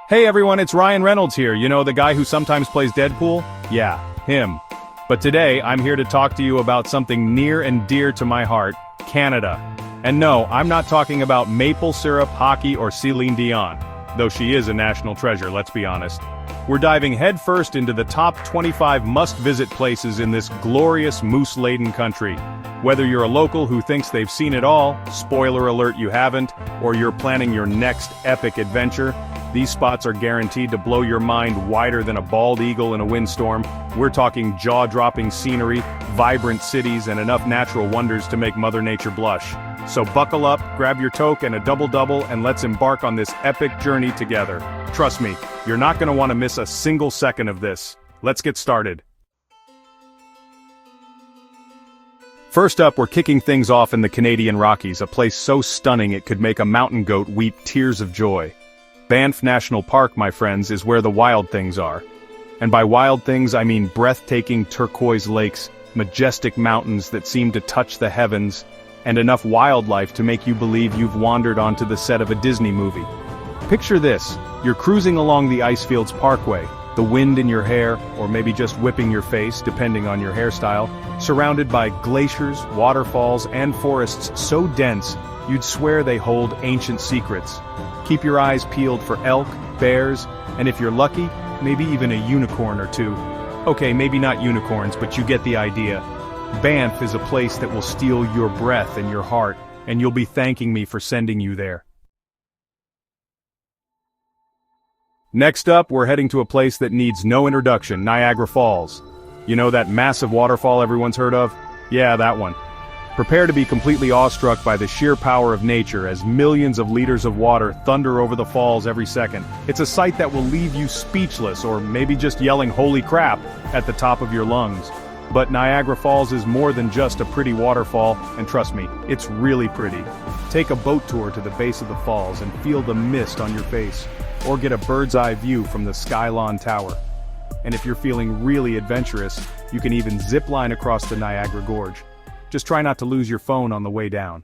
Hey everyone, it's Ryan Reynolds here, you know the guy who sometimes plays Deadpool? Yeah, him. But today, I'm here to talk to you about something near and dear to my heart, Canada. And no, I'm not talking about maple syrup, hockey, or Celine Dion. Though she is a national treasure, let's be honest. We're diving headfirst into the top 25 must-visit places in this glorious moose-laden country. Whether you're a local who thinks they've seen it all, spoiler alert you haven't, or you're planning your next epic adventure, these spots are guaranteed to blow your mind wider than a bald eagle in a windstorm. We're talking jaw-dropping scenery, vibrant cities, and enough natural wonders to make Mother Nature blush. So buckle up, grab your toque and a double-double, and let's embark on this epic journey together. Trust me, you're not going to want to miss a single second of this. Let's get started. First up, we're kicking things off in the Canadian Rockies, a place so stunning it could make a mountain goat weep tears of joy. Banff National Park, my friends, is where the wild things are. And by wild things, I mean breathtaking turquoise lakes, majestic mountains that seem to touch the heavens, and enough wildlife to make you believe you've wandered onto the set of a Disney movie. Picture this, you're cruising along the Icefields Parkway, the wind in your hair, or maybe just whipping your face, depending on your hairstyle, surrounded by glaciers, waterfalls, and forests so dense, you'd swear they hold ancient secrets. Keep your eyes peeled for elk, bears, and if you're lucky, maybe even a unicorn or two. Okay, maybe not unicorns, but you get the idea. Banff is a place that will steal your breath and your heart, and you'll be thanking me for sending you there. Next up, we're heading to a place that needs no introduction, Niagara Falls. You know that massive waterfall everyone's heard of? Yeah, that one. Prepare to be completely awestruck by the sheer power of nature as millions of liters of water thunder over the falls every second. It's a sight that will leave you speechless, or maybe just yelling "holy crap" at the top of your lungs. But Niagara Falls is more than just a pretty waterfall, and trust me, it's really pretty. Take a boat tour to the base of the falls and feel the mist on your face, or get a bird's eye view from the Skylon Tower. And if you're feeling really adventurous, you can even zip line across the Niagara Gorge. Just try not to lose your phone on the way down.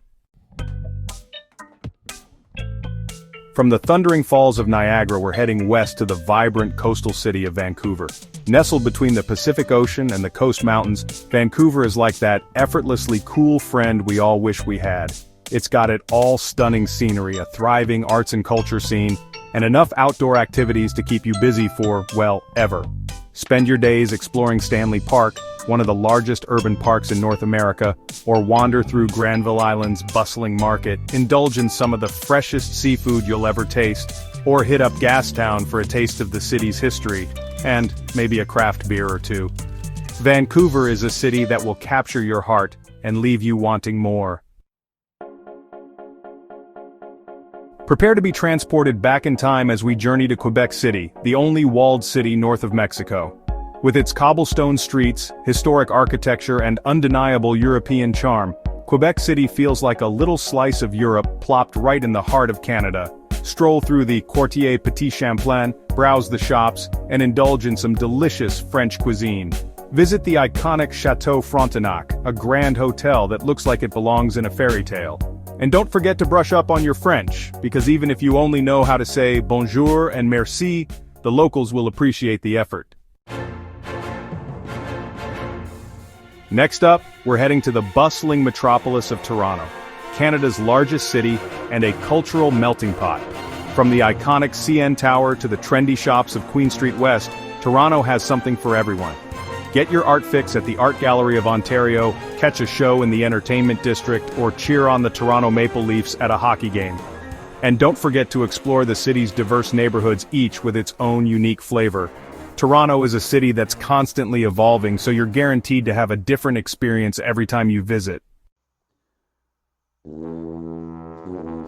From the thundering falls of Niagara, we're heading west to the vibrant coastal city of Vancouver. Nestled between the Pacific Ocean and the Coast Mountains, Vancouver is like that effortlessly cool friend we all wish we had. It's got it all: stunning scenery, a thriving arts and culture scene, and enough outdoor activities to keep you busy for, well, ever. Spend your days exploring Stanley Park, one of the largest urban parks in North America, or wander through Granville Island's bustling market, indulge in some of the freshest seafood you'll ever taste, or hit up Gastown for a taste of the city's history, and maybe a craft beer or two. Vancouver is a city that will capture your heart and leave you wanting more. Prepare to be transported back in time as we journey to Quebec City, the only walled city north of Mexico. With its cobblestone streets, historic architecture, and undeniable European charm, Quebec City feels like a little slice of Europe plopped right in the heart of Canada. Stroll through the Quartier Petit Champlain, browse the shops, and indulge in some delicious French cuisine. Visit the iconic Chateau Frontenac, a grand hotel that looks like it belongs in a fairy tale. And don't forget to brush up on your French, because even if you only know how to say bonjour and merci, the locals will appreciate the effort. Next up, we're heading to the bustling metropolis of Toronto, Canada's largest city and a cultural melting pot. From the iconic CN Tower to the trendy shops of Queen Street West, Toronto has something for everyone. Get your art fix at the Art Gallery of Ontario, catch a show in the Entertainment District, or cheer on the Toronto Maple Leafs at a hockey game. And don't forget to explore the city's diverse neighborhoods, each with its own unique flavor. Toronto is a city that's constantly evolving, so you're guaranteed to have a different experience every time you visit.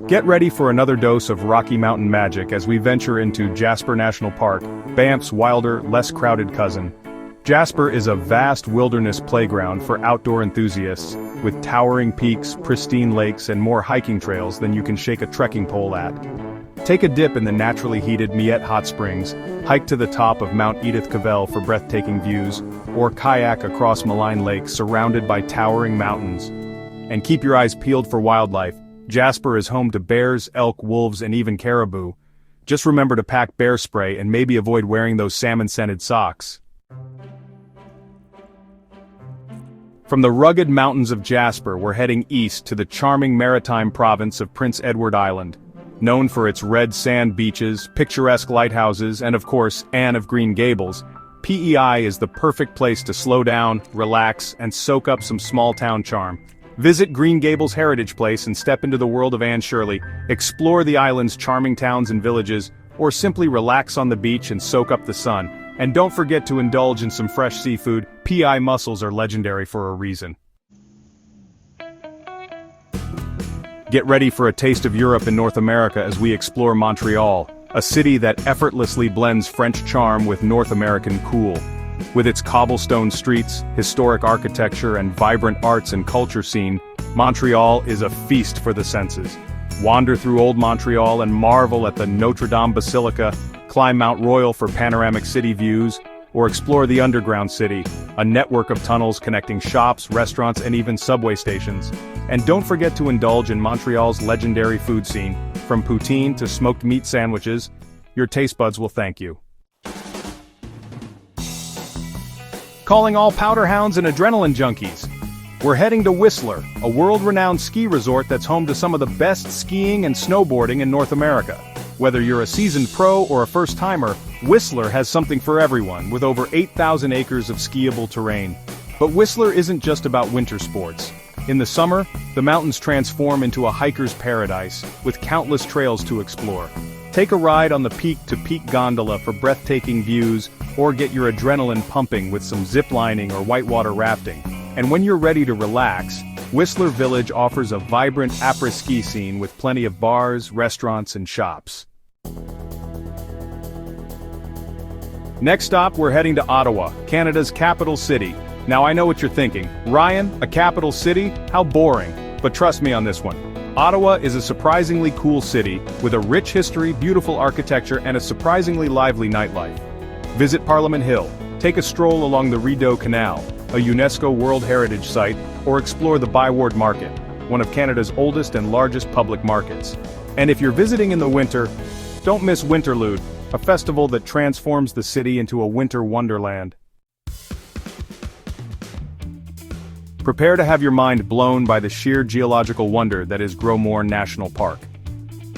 Get ready for another dose of Rocky Mountain magic as we venture into Jasper National Park, Banff's wilder, less crowded cousin. Jasper is a vast wilderness playground for outdoor enthusiasts, with towering peaks, pristine lakes, and more hiking trails than you can shake a trekking pole at. Take a dip in the naturally heated Miette Hot Springs, hike to the top of Mount Edith Cavell for breathtaking views, or kayak across Malign Lake surrounded by towering mountains. And keep your eyes peeled for wildlife. Jasper is home to bears, elk, wolves, and even caribou. Just remember to pack bear spray and maybe avoid wearing those salmon-scented socks. From the rugged mountains of Jasper, we're heading east to the charming maritime province of Prince Edward Island. Known for its red sand beaches, picturesque lighthouses, and of course, Anne of Green Gables, PEI is the perfect place to slow down, relax, and soak up some small-town charm. Visit Green Gables Heritage Place and step into the world of Anne Shirley, explore the island's charming towns and villages, or simply relax on the beach and soak up the sun. And don't forget to indulge in some fresh seafood. PEI mussels are legendary for a reason. Get ready for a taste of Europe and North America as we explore Montreal, a city that effortlessly blends French charm with North American cool. With its cobblestone streets, historic architecture, and vibrant arts and culture scene, Montreal is a feast for the senses. Wander through Old Montreal and marvel at the Notre Dame Basilica, climb Mount Royal for panoramic city views, or explore the underground city, a network of tunnels connecting shops, restaurants, and even subway stations. And don't forget to indulge in Montreal's legendary food scene. From poutine to smoked meat sandwiches, your taste buds will thank you. Calling all powder hounds and adrenaline junkies. We're heading to Whistler, a world-renowned ski resort that's home to some of the best skiing and snowboarding in North America. Whether you're a seasoned pro or a first-timer, Whistler has something for everyone, with over 8,000 acres of skiable terrain. But Whistler isn't just about winter sports. In the summer, the mountains transform into a hiker's paradise, with countless trails to explore. Take a ride on the peak-to-peak gondola for breathtaking views, or get your adrenaline pumping with some ziplining or whitewater rafting. And when you're ready to relax, Whistler Village offers a vibrant après-ski scene with plenty of bars, restaurants, and shops. Next stop, we're heading to Ottawa, Canada's capital city. Now I know what you're thinking. Ryan, a capital city? How boring. But trust me on this one. Ottawa is a surprisingly cool city, with a rich history, beautiful architecture, and a surprisingly lively nightlife. Visit Parliament Hill, take a stroll along the Rideau Canal, a UNESCO World Heritage Site, or explore the Byward Market, one of Canada's oldest and largest public markets. And if you're visiting in the winter, don't miss Winterlude, a festival that transforms the city into a winter wonderland. Prepare to have your mind blown by the sheer geological wonder that is Gros Morne National Park.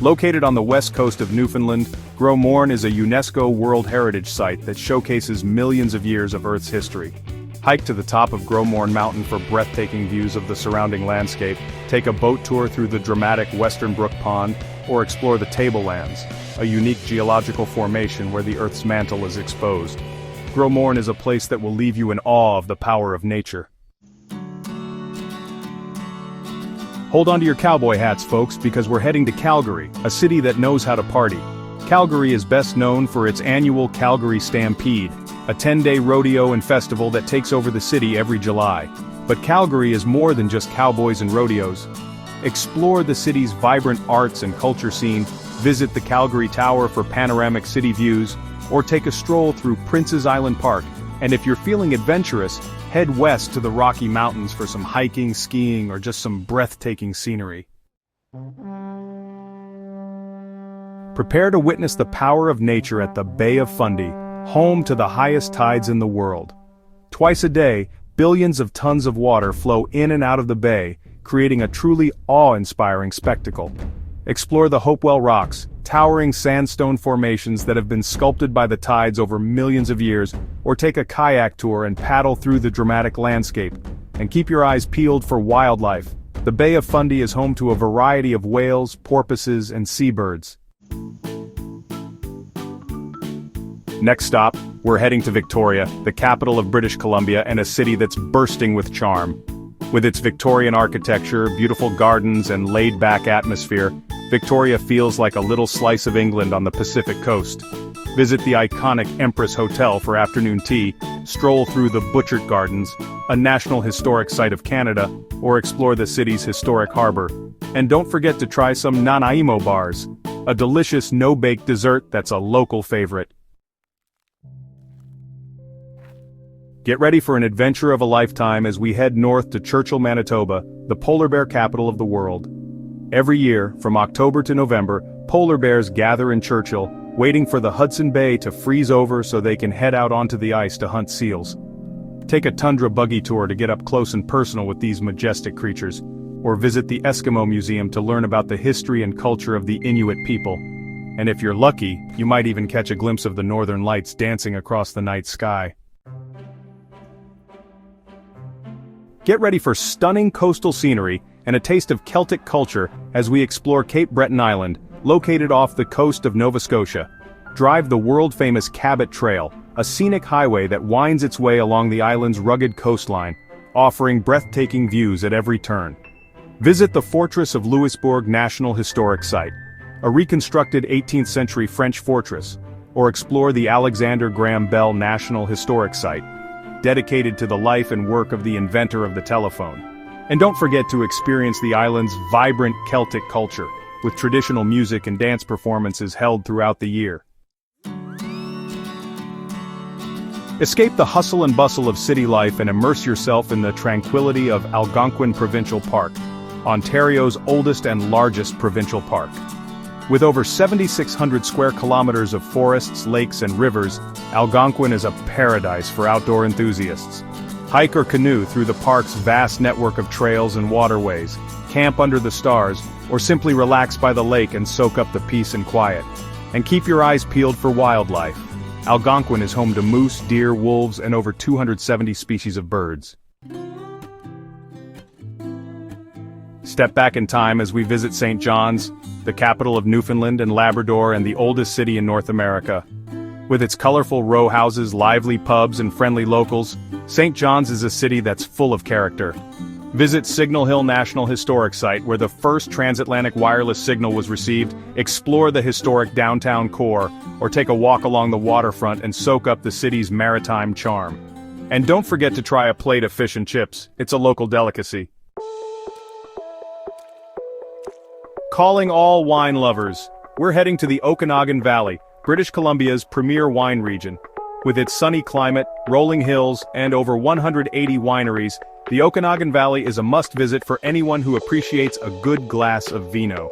Located on the west coast of Newfoundland, Gros Morne is a UNESCO World Heritage Site that showcases millions of years of Earth's history. Hike to the top of Gros Morne Mountain for breathtaking views of the surrounding landscape, take a boat tour through the dramatic Western Brook Pond, or explore the Tablelands, a unique geological formation where the Earth's mantle is exposed. Gros Morne is a place that will leave you in awe of the power of nature. Hold on to your cowboy hats, folks, because we're heading to Calgary, a city that knows how to party. Calgary is best known for its annual Calgary Stampede, a 10-day rodeo and festival that takes over the city every July. But Calgary is more than just cowboys and rodeos. Explore the city's vibrant arts and culture scene, visit the Calgary Tower for panoramic city views, or take a stroll through Prince's Island Park. And if you're feeling adventurous, head west to the Rocky Mountains for some hiking, skiing, or just some breathtaking scenery. Prepare to witness the power of nature at the Bay of Fundy, home to the highest tides in the world. Twice a day, billions of tons of water flow in and out of the bay, creating a truly awe-inspiring spectacle. Explore the Hopewell Rocks, towering sandstone formations that have been sculpted by the tides over millions of years, or take a kayak tour and paddle through the dramatic landscape. And keep your eyes peeled for wildlife. The Bay of Fundy is home to a variety of whales, porpoises, and seabirds. Next stop, we're heading to Victoria, the capital of British Columbia and a city that's bursting with charm. With its Victorian architecture, beautiful gardens, and laid-back atmosphere, Victoria feels like a little slice of England on the Pacific coast. Visit the iconic Empress Hotel for afternoon tea, stroll through the Butchart Gardens, a National Historic Site of Canada, or explore the city's historic harbor. And don't forget to try some Nanaimo bars, a delicious no-bake dessert that's a local favorite. Get ready for an adventure of a lifetime as we head north to Churchill, Manitoba, the polar bear capital of the world. Every year, from October to November, polar bears gather in Churchill, waiting for the Hudson Bay to freeze over so they can head out onto the ice to hunt seals. Take a tundra buggy tour to get up close and personal with these majestic creatures, or visit the Eskimo Museum to learn about the history and culture of the Inuit people. And if you're lucky, you might even catch a glimpse of the northern lights dancing across the night sky. Get ready for stunning coastal scenery and a taste of Celtic culture as we explore Cape Breton Island, located off the coast of Nova Scotia. Drive the world-famous Cabot Trail, a scenic highway that winds its way along the island's rugged coastline, offering breathtaking views at every turn. Visit the Fortress of Louisbourg National Historic Site, a reconstructed 18th-century French fortress, or explore the Alexander Graham Bell National Historic Site, dedicated to the life and work of the inventor of the telephone. And don't forget to experience the island's vibrant Celtic culture, with traditional music and dance performances held throughout the year. Escape the hustle and bustle of city life and immerse yourself in the tranquility of Algonquin Provincial Park, Ontario's oldest and largest provincial park. With over 7,600 square kilometers of forests, lakes, and rivers, Algonquin is a paradise for outdoor enthusiasts. Hike or canoe through the park's vast network of trails and waterways, camp under the stars, or simply relax by the lake and soak up the peace and quiet. And keep your eyes peeled for wildlife. Algonquin is home to moose, deer, wolves, and over 270 species of birds. Step back in time as we visit St. John's, the capital of Newfoundland and Labrador and the oldest city in North America. With its colorful row houses, lively pubs, and friendly locals, St. John's is a city that's full of character. Visit Signal Hill National Historic Site, where the first transatlantic wireless signal was received, explore the historic downtown core, or take a walk along the waterfront and soak up the city's maritime charm. And don't forget to try a plate of fish and chips. It's a local delicacy. Calling all wine lovers, we're heading to the Okanagan Valley, British Columbia's premier wine region. With its sunny climate, rolling hills, and over 180 wineries, the Okanagan Valley is a must-visit for anyone who appreciates a good glass of vino.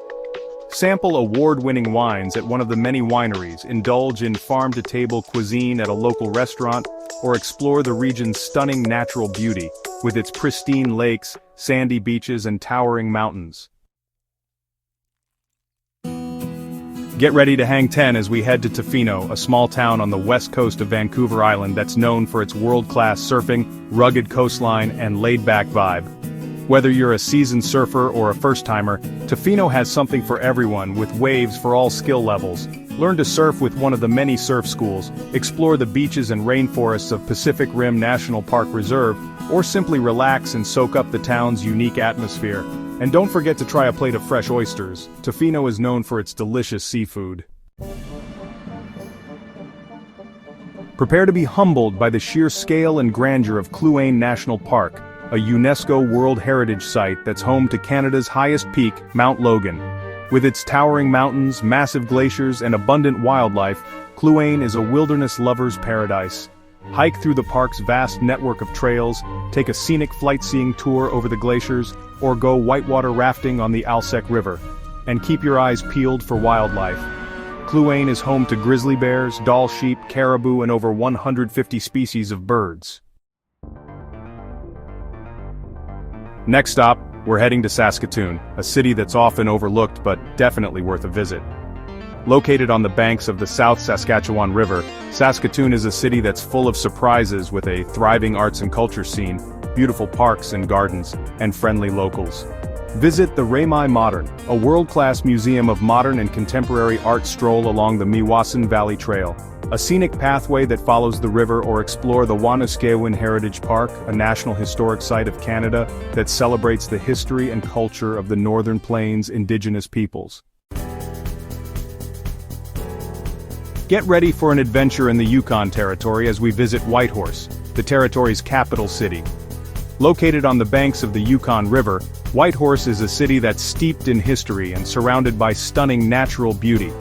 Sample award-winning wines at one of the many wineries, indulge in farm-to-table cuisine at a local restaurant, or explore the region's stunning natural beauty, with its pristine lakes, sandy beaches, and towering mountains. Get ready to hang 10 as we head to Tofino, a small town on the west coast of Vancouver Island that's known for its world-class surfing, rugged coastline, and laid-back vibe. Whether you're a seasoned surfer or a first-timer, Tofino has something for everyone, with waves for all skill levels. Learn to surf with one of the many surf schools, explore the beaches and rainforests of Pacific Rim National Park Reserve, or simply relax and soak up the town's unique atmosphere. And don't forget to try a plate of fresh oysters. Tofino is known for its delicious seafood. Prepare to be humbled by the sheer scale and grandeur of Cluane National Park, a UNESCO World Heritage Site that's home to Canada's highest peak, Mount Logan. With its towering mountains, massive glaciers, and abundant wildlife, Cluane is a wilderness lover's paradise. Hike through the park's vast network of trails, take a scenic flight-seeing tour over the glaciers, or go whitewater rafting on the Alsek River. And keep your eyes peeled for wildlife. Cluane is home to grizzly bears, Dall sheep, caribou, and over 150 species of birds. Next stop, we're heading to Saskatoon, a city that's often overlooked but definitely worth a visit. Located on the banks of the South Saskatchewan River, Saskatoon is a city that's full of surprises with a thriving arts and culture scene, beautiful parks and gardens, and friendly locals. Visit the Raymai Modern, a world-class museum of modern and contemporary art. Stroll along the Meewasin Valley Trail, a scenic pathway that follows the river, or explore the Wanuskewin Heritage Park, a National Historic Site of Canada that celebrates the history and culture of the Northern Plains Indigenous peoples. Get ready for an adventure in the Yukon Territory as we visit Whitehorse, the territory's capital city. Located on the banks of the Yukon River, Whitehorse is a city that's steeped in history and surrounded by stunning natural beauty.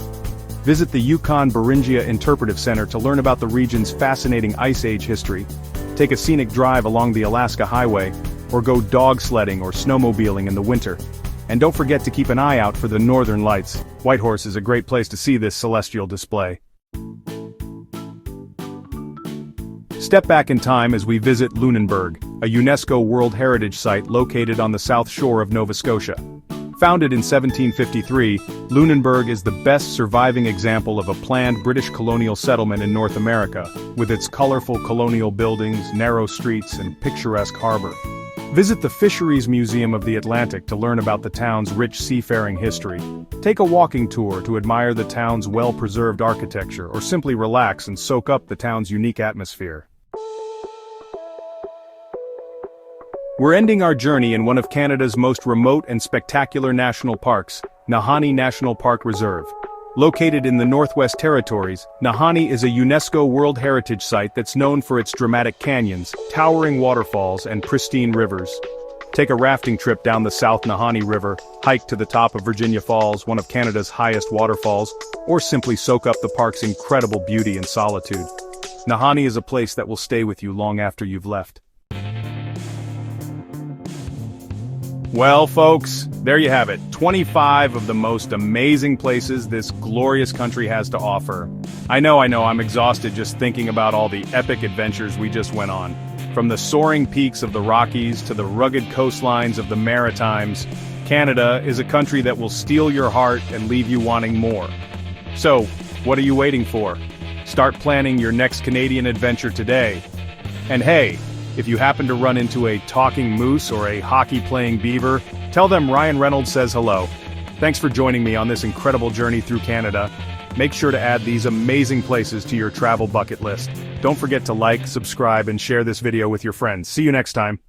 Visit the Yukon Beringia Interpretive Center to learn about the region's fascinating Ice Age history, take a scenic drive along the Alaska Highway, or go dog sledding or snowmobiling in the winter. And don't forget to keep an eye out for the northern lights. Whitehorse is a great place to see this celestial display. Step back in time as we visit Lunenburg, a UNESCO World Heritage Site located on the south shore of Nova Scotia. Founded in 1753, Lunenburg is the best surviving example of a planned British colonial settlement in North America, with its colorful colonial buildings, narrow streets, and picturesque harbor. Visit the Fisheries Museum of the Atlantic to learn about the town's rich seafaring history. Take a walking tour to admire the town's well-preserved architecture, or simply relax and soak up the town's unique atmosphere. We're ending our journey in one of Canada's most remote and spectacular national parks, Nahanni National Park Reserve. Located in the Northwest Territories, Nahanni is a UNESCO World Heritage Site that's known for its dramatic canyons, towering waterfalls, and pristine rivers. Take a rafting trip down the South Nahanni River, hike to the top of Virginia Falls, one of Canada's highest waterfalls, or simply soak up the park's incredible beauty and solitude. Nahanni is a place that will stay with you long after you've left. Well, folks, there you have it, 25 of the most amazing places this glorious country has to offer. I know, I'm exhausted just thinking about all the epic adventures we just went on. From the soaring peaks of the Rockies to the rugged coastlines of the Maritimes, Canada is a country that will steal your heart and leave you wanting more. So, what are you waiting for? Start planning your next Canadian adventure today. And hey, if you happen to run into a talking moose or a hockey-playing beaver, tell them Ryan Reynolds says hello. Thanks for joining me on this incredible journey through Canada. Make sure to add these amazing places to your travel bucket list. Don't forget to like, subscribe, and share this video with your friends. See you next time.